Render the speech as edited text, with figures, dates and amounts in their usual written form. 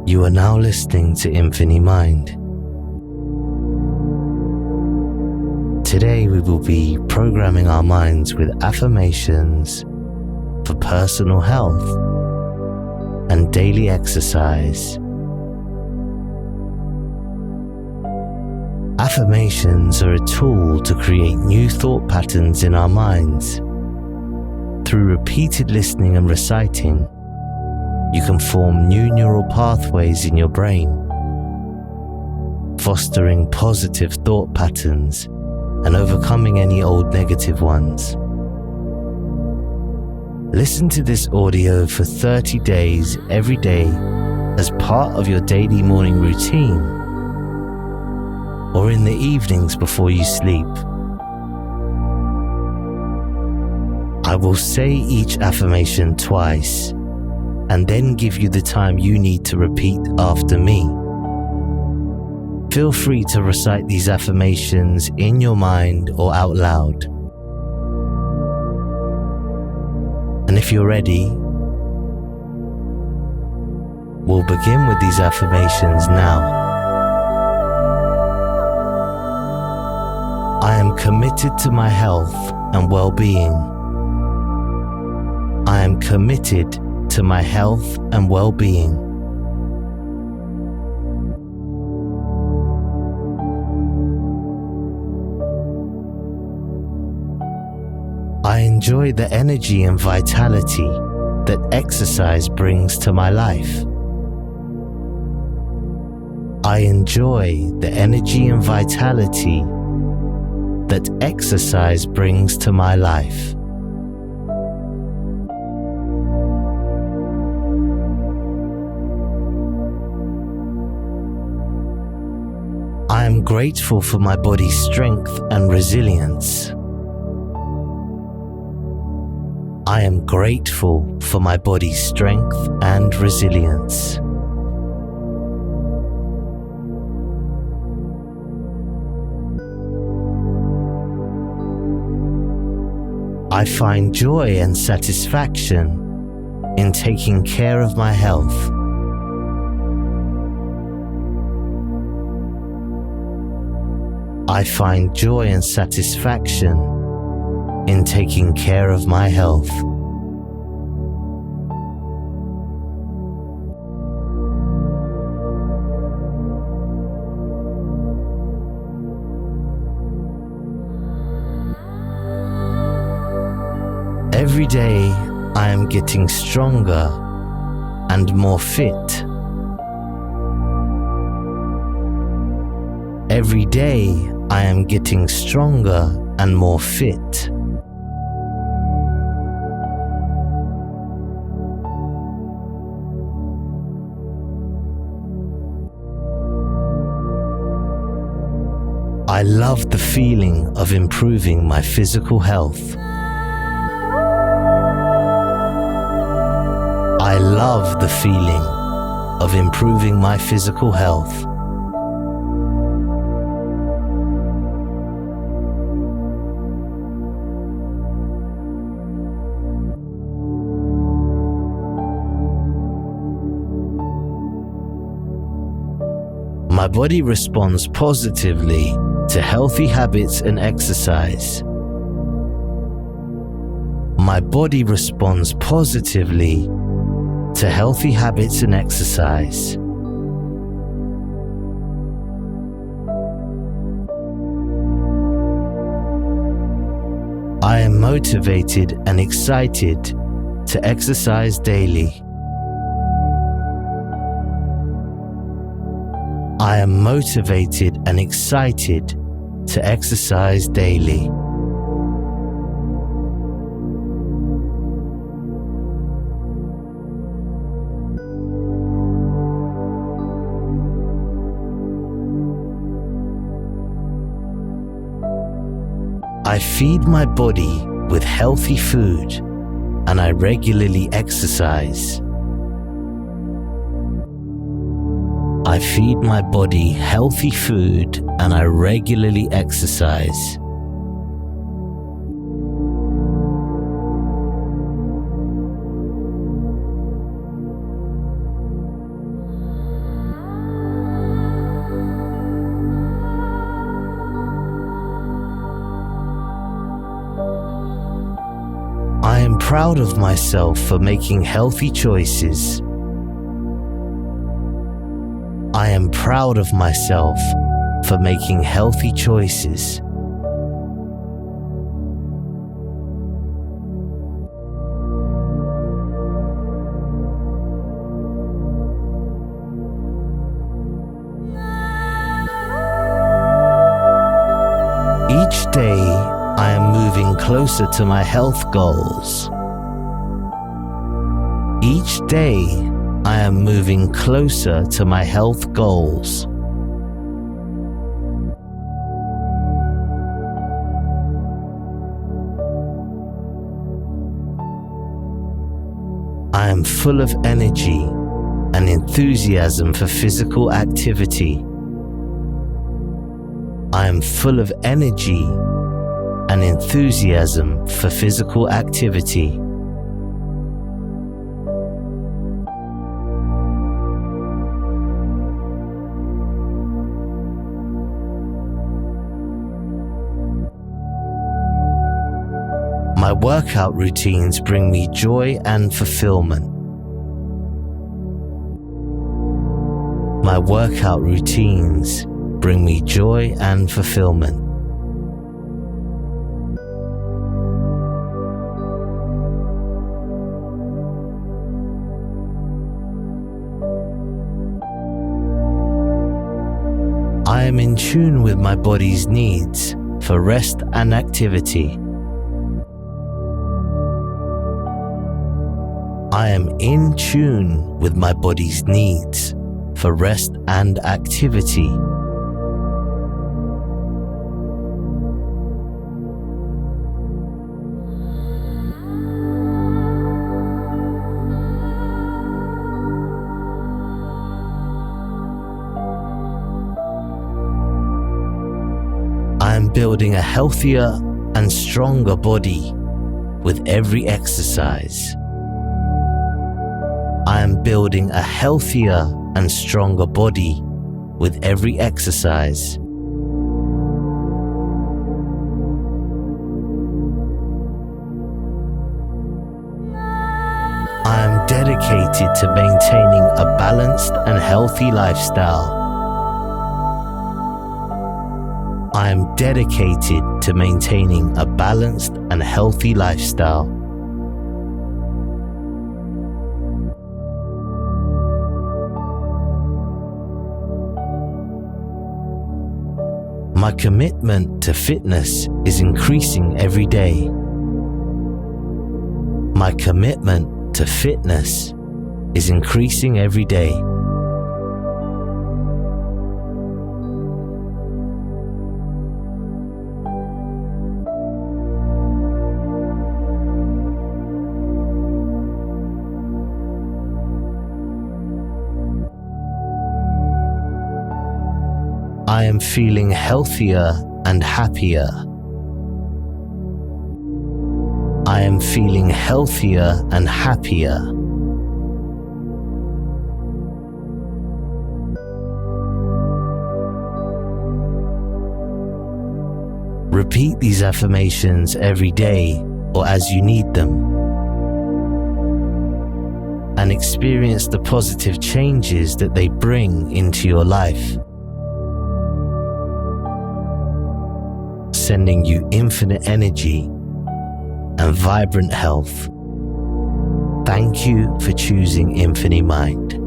You are now listening to InfiniMind. Today we will be programming our minds with affirmations for personal health and daily exercise. Affirmations are a tool to create new thought patterns in our minds. Through repeated listening and reciting, you can form new neural pathways in your brain, fostering positive thought patterns and overcoming any old negative ones. Listen to this audio for 30 days every day as part of your daily morning routine or in the evenings before you sleep. I will say each affirmation twice and then give you the time you need to repeat after me. Feel free to recite these affirmations in your mind or out loud. And if you're ready, we'll begin with these affirmations now. I am committed to my health and well-being. I am committed to my health and well-being. I enjoy the energy and vitality that exercise brings to my life. I enjoy the energy and vitality that exercise brings to my life. I am grateful for my body's strength and resilience. I am grateful for my body's strength and resilience. I find joy and satisfaction in taking care of my health. I find joy and satisfaction in taking care of my health. Every day I am getting stronger and more fit. Every day I am getting stronger and more fit. I love the feeling of improving my physical health. I love the feeling of improving my physical health. My body responds positively to healthy habits and exercise. My body responds positively to healthy habits and exercise. I am motivated and excited to exercise daily. I am motivated and excited to exercise daily. I feed my body with healthy food and I regularly exercise. I feed my body healthy food and I regularly exercise. proud of myself for making healthy choices. I am proud of myself for making healthy choices. Each day, I am moving closer to my health goals. Each day, I am moving closer to my health goals. I am full of energy and enthusiasm for physical activity. I am full of energy and enthusiasm for physical activity. My workout routines bring me joy and fulfillment. My workout routines bring me joy and fulfillment. I am in tune with my body's needs for rest and activity. I am in tune with my body's needs for rest and activity. I am building a healthier and stronger body with every exercise. I am building a healthier and stronger body with every exercise. I am dedicated to maintaining a balanced and healthy lifestyle. I am dedicated to maintaining a balanced and healthy lifestyle. My commitment to fitness is increasing every day. My commitment to fitness is increasing every day. I am feeling healthier and happier. I am feeling healthier and happier. Repeat these affirmations every day or as you need them, and experience the positive changes that they bring into your life, sending you infinite energy and vibrant health. Thank you for choosing InfiniMind.